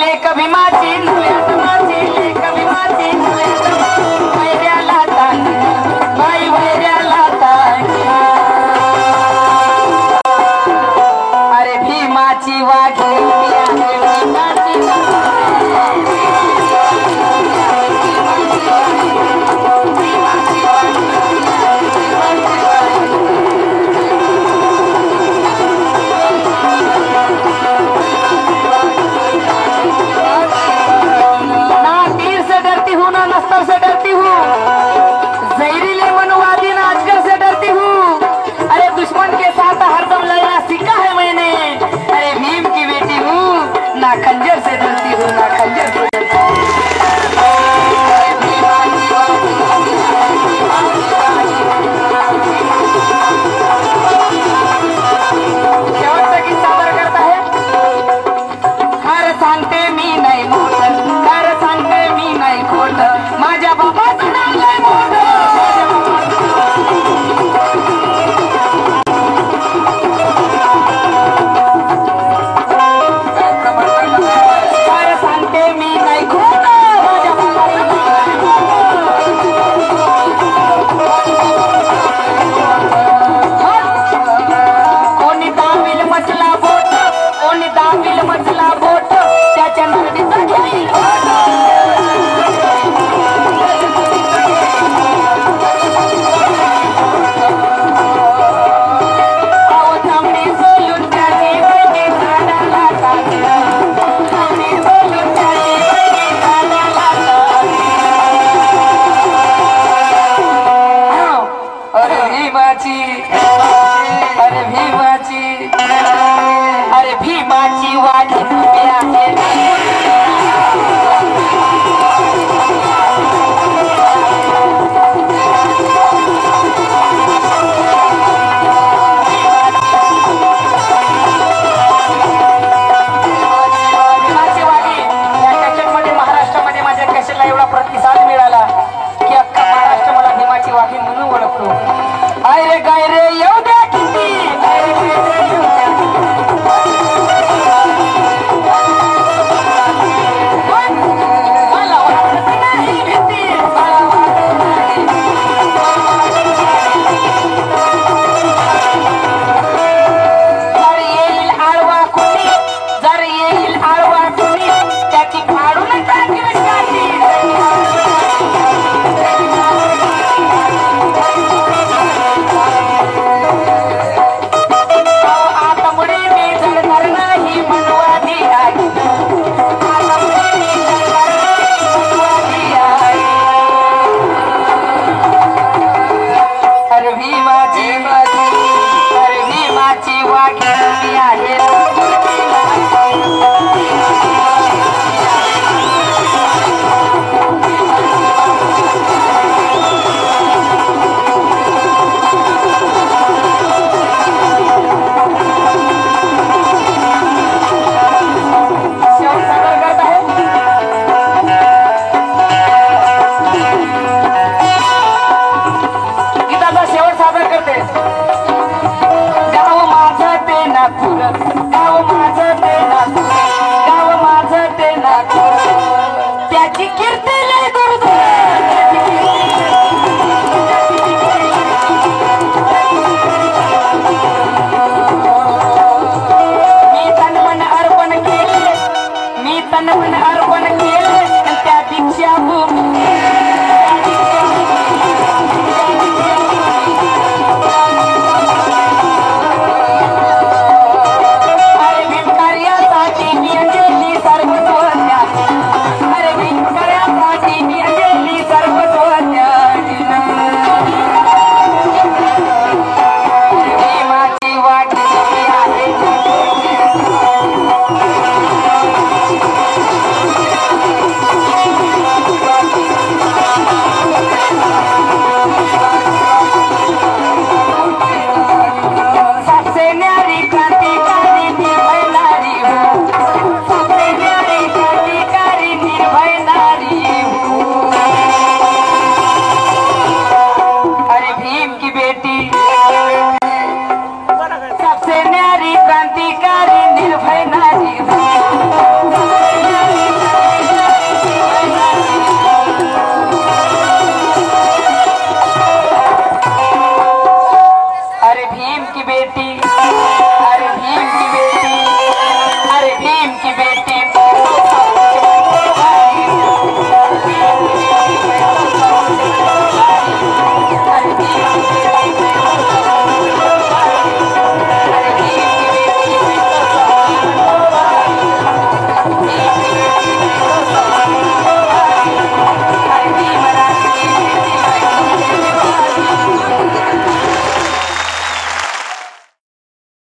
लेक भीमाची नव्यात माझी लेक भीमाची नव्यात वैऱ्याला ताण बाई वैऱ्याला ताण अरे भीमाची वाघी आहे भीमाची से डरती हूँ जहरीले मनवादी ना अजगर से डरती हूँ अरे दुश्मन के साथ हरदम लड़ना सीखा है मैंने अरे भीम की बेटी हूँ ना खंजर से डरती हूँ ना खंजर से शेवटचा किस्सा बरं करता है खरं सांगते मी नाही मोठ खरं सांगते मी नाही खोट माझ्या बाबाचं नाव लय मोठं खरं सांगते मी नाही खोट माझ्या बाबाचं कोणी दाबील मचला बोट कोणी दाबील मचला बोट त्याच्या नरडीचा घेईल अरे भीमाची अरे भीमाची वाटी आहे महाराष्ट्रामध्ये माझ्या कशाला एवढा प्रतिसाद मिळाला की अख्खा महाराष्ट्र मला भीमाची वाघी म्हणून ओळखतो अरे काय रे येऊ द्या किती मला वाटत नाही भीती जर येईल आळवा कुणी जर येईल आळवा कुणी त्याची फाडून टाकील काठी तन मन अर्पण केले त्या दीक्षा भूमी